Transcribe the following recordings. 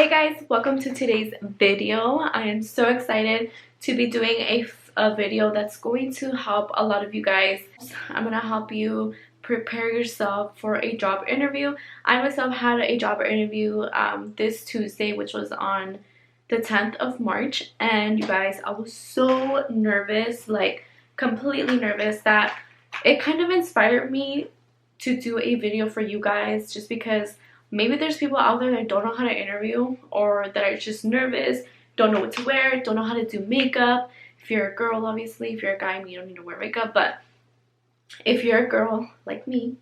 Hey guys, welcome to today's video. I am so excited to be doing a video that's going to help a lot of you guys. I'm gonna help you prepare yourself for a job interview. I myself had a job interview this Tuesday, which was on the 10th of March, and you guys, I was so nervous, like completely nervous, that it kind of inspired me to do a video for you guys, just because maybe there's people out there that don't know how to interview, or that are just nervous, don't know what to wear, don't know how to do makeup. If you're a girl, obviously. If you're a guy, you don't need to wear makeup. But if you're a girl like me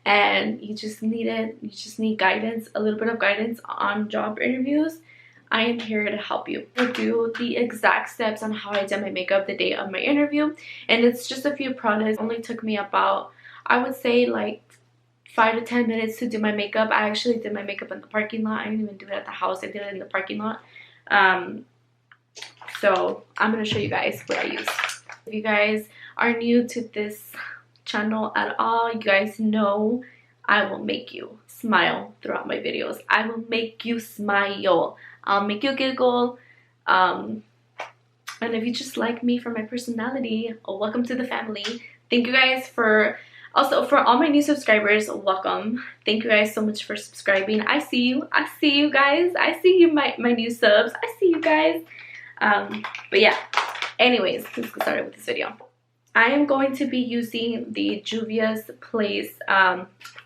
and you just need guidance, a little bit of guidance on job interviews, I am here to help you. I'll do the exact steps on how I did my makeup the day of my interview, and it's just a few products. It only took me about, I would say, like 5 to 10 minutes to do my makeup. I actually did my makeup in the parking lot. I didn't even do it at the house. I did it in the parking lot. So I'm going to show you guys what I use. If you guys are new to this channel at all, you guys know I will make you smile throughout my videos. I will make you smile. I'll make you giggle. And if you just like me for my personality, welcome to the family. Thank you guys for... Also, for all my new subscribers, welcome. Thank you guys so much for subscribing. I see you. I see you guys. I see you, my new subs. I see you guys. But yeah, anyways, let's get started with this video. I am going to be using the Juvia's Place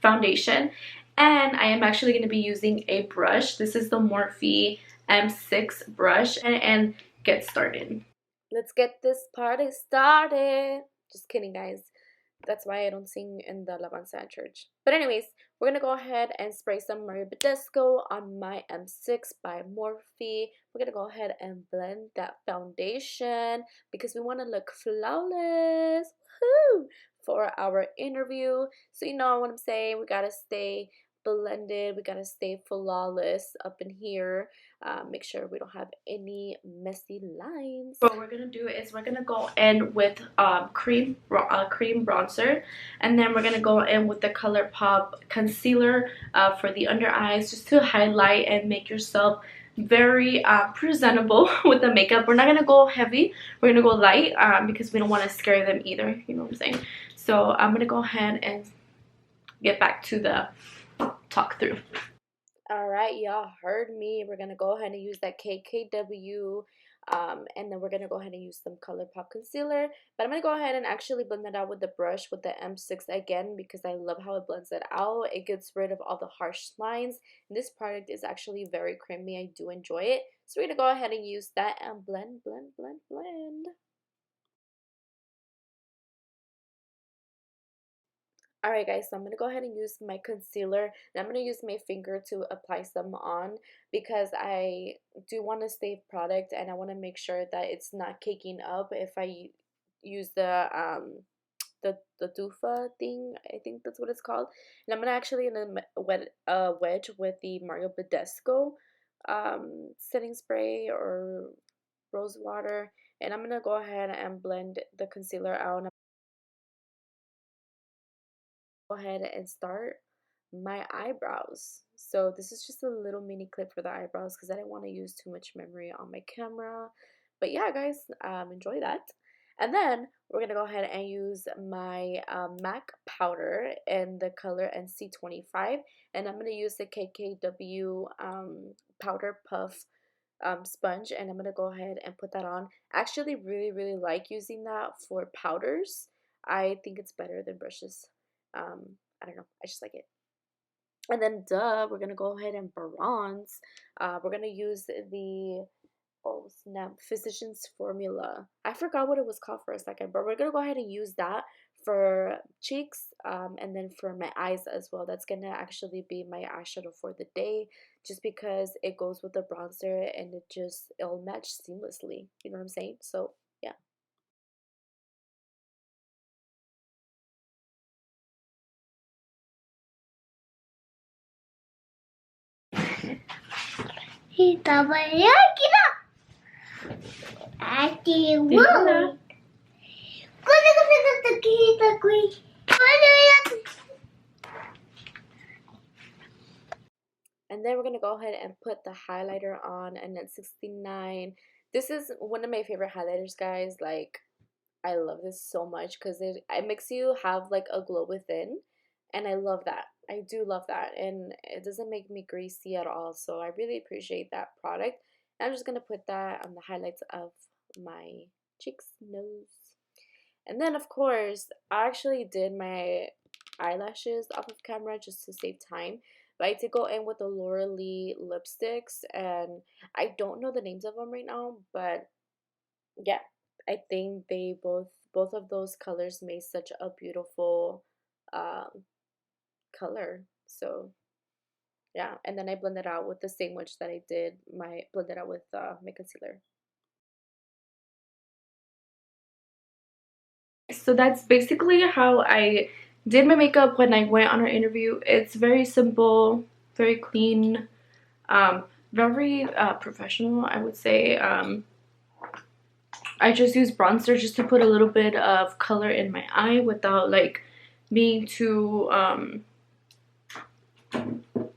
foundation. And I am actually going to be using a brush. This is the Morphe M6 brush. And get started. Let's get this party started. Just kidding, guys. That's why I don't sing in the Alabanza church. But anyways, we're going to go ahead and spray some Mario Badescu on my M6 by Morphe. We're going to go ahead and blend that foundation because we want to look flawless. Woohoo! For our interview. So you know what I'm saying. We got to stay blended. We got to stay flawless up in here. Make sure we don't have any messy lines. What we're gonna do is we're gonna go in with cream bronzer, and then we're gonna go in with the ColourPop concealer for the under eyes, just to highlight and make yourself very presentable with the makeup. We're not gonna go heavy, we're gonna go light because we don't want to scare them either, you know what I'm saying. So I'm gonna go ahead and get back to the talk through. Alright, y'all heard me. We're gonna go ahead and use that KKW, and then we're gonna go ahead and use some ColourPop concealer. But I'm gonna go ahead and actually blend it out with the brush with the M6 again, because I love how it blends it out. It gets rid of all the harsh lines. And this product is actually very creamy. I do enjoy it. So we're gonna go ahead and use that and blend, blend, blend, blend. Alright guys, so I'm going to go ahead and use my concealer, and I'm going to use my finger to apply some on, because I do want to save product and I want to make sure that it's not caking up if I use the doofah thing. I think that's what it's called. And I'm going to actually wedge with the Mario Badescu setting spray or rose water, and I'm going to go ahead and blend the concealer out. Go ahead and start my eyebrows. So this is just a little mini clip for the eyebrows because I didn't want to use too much memory on my camera. But yeah, guys, enjoy that. And then we're gonna go ahead and use my MAC powder in the color NC25, and I'm gonna use the KKW powder puff sponge, and I'm gonna go ahead and put that on. I actually really like using that for powders. I think it's better than brushes. I don't know, I just like it. And then we're gonna go ahead and bronze. We're gonna use the, oh snap, Physicians Formula. I forgot what it was called for a second, but we're gonna go ahead and use that for cheeks, and then for my eyes as well. That's gonna actually be my eyeshadow for the day, just because it goes with the bronzer and it'll match seamlessly, you know what I'm saying? So yeah. And then we're going to go ahead and put the highlighter on, and then 69. This is one of my favorite highlighters, guys. Like, I love this so much because it makes you have like a glow within, and I love that. I do love that, and it doesn't make me greasy at all, so I really appreciate that product. I'm just gonna put that on the highlights of my cheeks, nose, and then of course I actually did my eyelashes off of camera just to save time. But I did go in with the Laura Lee lipsticks, and I don't know the names of them right now, but yeah, I think they both of those colors made such a beautiful um color. So yeah, and then I blended out with the same witch that I did my blended out with my concealer. So that's basically how I did my makeup when I went on our interview. It's very simple, very clean, very professional, I would say. I just use bronzer just to put a little bit of color in my eye without like being too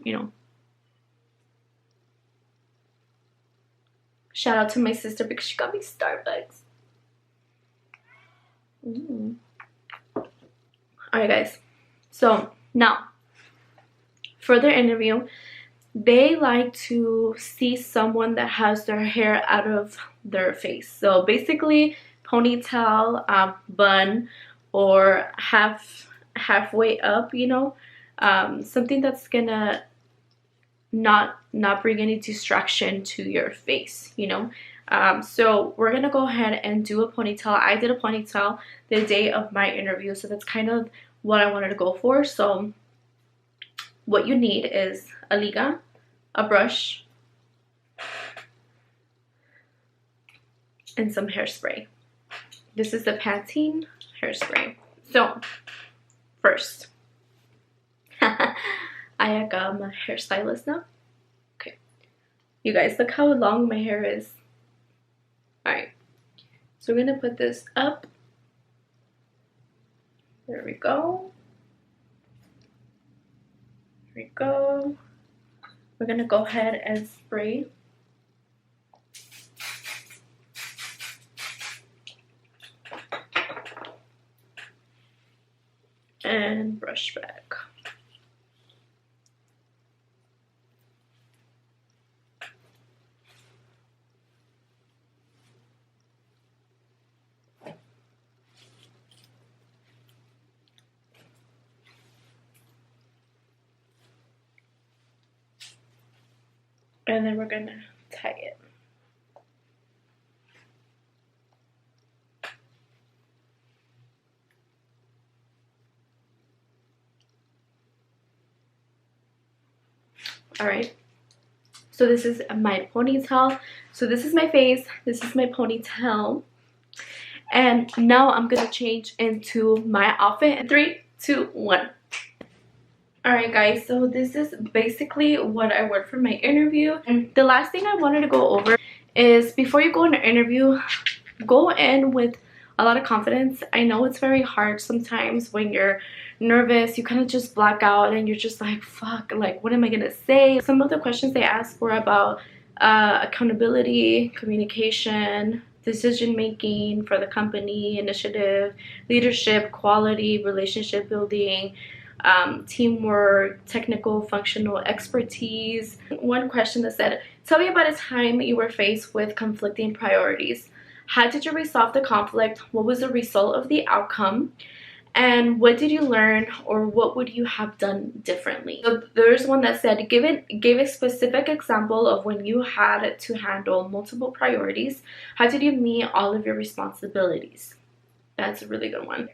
you know. Shout out to my sister because she got me Starbucks. Alright guys, so now for their interview, they like to see someone that has their hair out of their face. So basically ponytail, bun, or halfway up, you know, something that's gonna not bring any distraction to your face, you know. So we're gonna go ahead and do a ponytail. I did a ponytail the day of my interview, so that's kind of what I wanted to go for. So what you need is a liga, a brush, and some hairspray. This is the Pantene hairspray. So first, I got my hairstylist now. Okay, you guys, look how long my hair is. All right, so we're gonna put this up. There we go. There we go. We're gonna go ahead and spray. And brush back. And then we're gonna tie it. All right, so this is my ponytail. So this is my face, this is my ponytail, and now I'm gonna change into my outfit in 3, 2, 1. All right guys, so this is basically what I wore for my interview. And the last thing I wanted to go over is, before you go in an interview, go in with a lot of confidence. I know it's very hard sometimes when you're nervous, you kind of just black out and you're just like, fuck, like what am I gonna say? Some of the questions they asked were about accountability, communication, decision making for the company, initiative, leadership, quality, relationship building, teamwork, technical, functional expertise. One question that said, tell me about a time you were faced with conflicting priorities. How did you resolve the conflict? What was the result of the outcome? And what did you learn, or what would you have done differently? So there's one that said, give a specific example of when you had to handle multiple priorities. How did you meet all of your responsibilities? That's a really good one.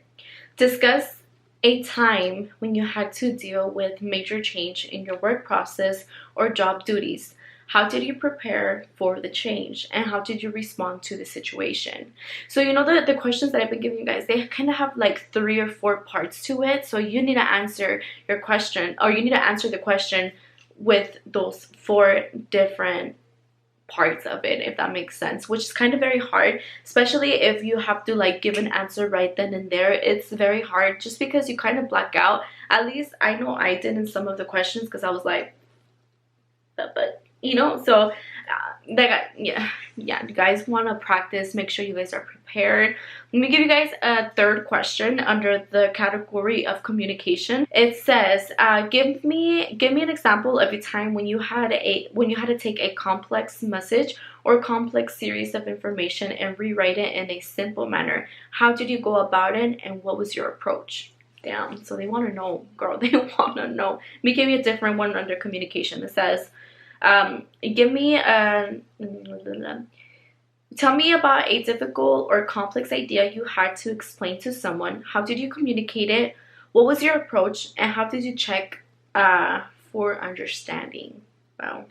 Discuss a time when you had to deal with major change in your work process or job duties. How did you prepare for the change, and how did you respond to the situation? So you know the questions that I've been giving you guys, they kind of have like 3 or 4 parts to it. So you need to answer your question, or you need to answer the question with those 4 different parts of it, if that makes sense, which is kind of very hard, especially if you have to like give an answer right then and there. It's very hard just because you kind of black out. At least I know I did in some of the questions, because I was like, but you know, so yeah, you guys want to practice, make sure you guys are prepared. Let me give you guys a third question under the category of communication. It says, give me an example of a time when you had to take a complex message or complex series of information and rewrite it in a simple manner. How did you go about it, and what was your approach? Damn, so they want to know, girl. They want to know. Let me give you a different one under communication. It says, tell me about a difficult or complex idea you had to explain to someone. How did you communicate it? What was your approach? And how did you check for understanding? Wow.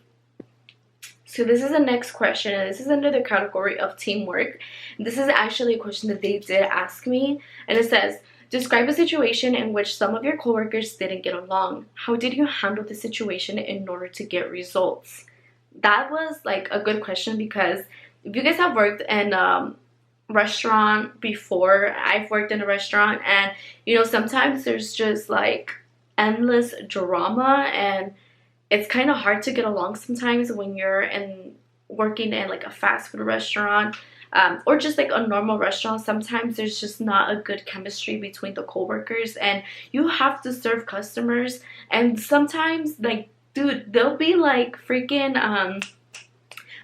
So this is the next question, and this is under the category of teamwork. This is actually a question that they did ask me, and it says, describe a situation in which some of your coworkers didn't get along. How did you handle the situation in order to get results? That was like a good question, because if you guys have worked in restaurant before, I've worked in a restaurant, and you know, sometimes there's just like endless drama, and it's kind of hard to get along sometimes when you're working in like a fast food restaurant. Or just like a normal restaurant. Sometimes there's just not a good chemistry between the coworkers, and you have to serve customers, and sometimes, like, dude, there'll be like freaking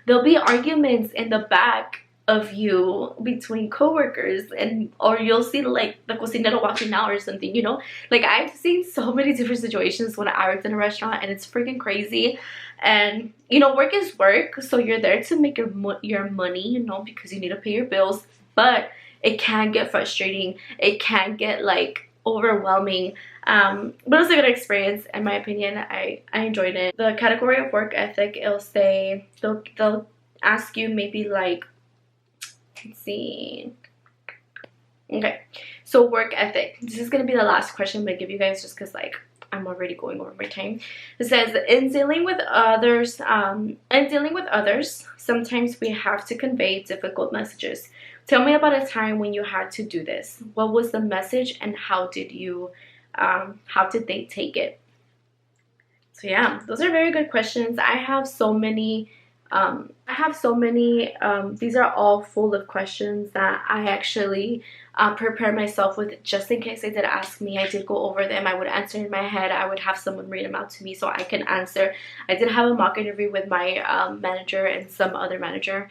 there'll be arguments in the back of you between coworkers, and or you'll see like the cocinero walking out or something, you know. Like, I've seen so many different situations when I worked in a restaurant, and it's freaking crazy. And you know, work is work, so you're there to make your money, you know, because you need to pay your bills. But it can get frustrating, it can get like overwhelming, but it was a good experience in my opinion. I enjoyed it. The category of work ethic, it'll say, they'll ask you maybe like, let's see, okay, so work ethic. This is gonna be the last question I'm gonna give you guys, just because like I'm already going over my time. It says, in dealing with others, sometimes we have to convey difficult messages. Tell me about a time when you had to do this. What was the message, and how did they take it? So yeah, those are very good questions. I have so many. These are all full of questions that I actually prepare myself with, just in case they did ask me. I did go over them. I would answer in my head. I would have someone read them out to me so I can answer. I did have a mock interview with my manager and some other manager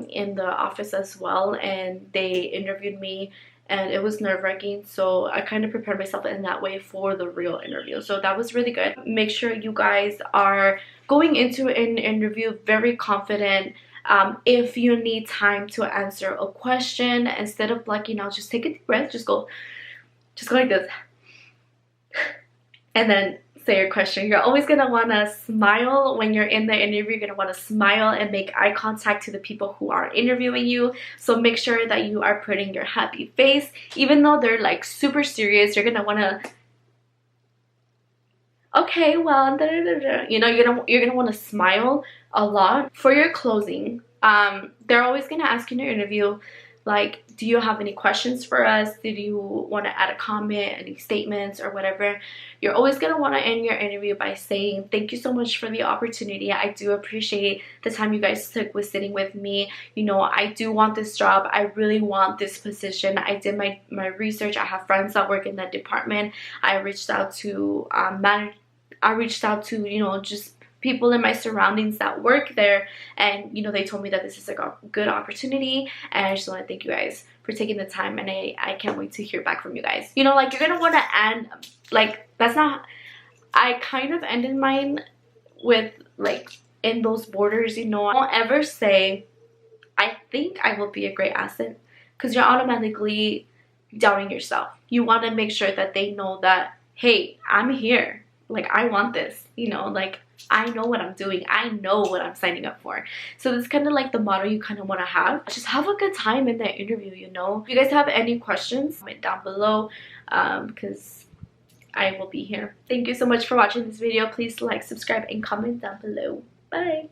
in the office as well, and they interviewed me, and it was nerve-wracking, so I kind of prepared myself in that way for the real interview. So that was really good. Make sure you guys are going into an interview very confident. If you need time to answer a question, instead of blacking out, just take a deep breath, just go like this, and then say your question. You're always gonna want to smile when you're in the interview. You're gonna want to smile and make eye contact to the people who are interviewing you. So make sure that you are putting your happy face, even though they're like super serious. You're gonna want to, okay, well, you know, you're gonna want to smile a lot. For your closing, they're always gonna ask you in your interview, like, do you have any questions for us? Did you want to add a comment, any statements or whatever? You're always going to want to end your interview by saying, thank you so much for the opportunity. I do appreciate the time you guys took with sitting with me. You know, I do want this job. I really want this position. I did my research. I have friends that work in that department. I reached out to you know, just people in my surroundings that work there, and you know, they told me that this is like a good opportunity, and I just want to thank you guys for taking the time, and I can't wait to hear back from you guys. You know, like, you're gonna want to end, like, that's not, I kind of ended mine with like in those borders, you know. Don't ever say, I think I will be a great asset, because you're automatically doubting yourself. You want to make sure that they know that, hey, I'm here, like, I want this, you know, like, I know what I'm doing. I know what I'm signing up for. So that's kind of like the motto you kind of want to have. Just have a good time in that interview, you know. If you guys have any questions, comment down below, because I will be here. Thank you so much for watching this video. Please like, subscribe, and comment down below. Bye.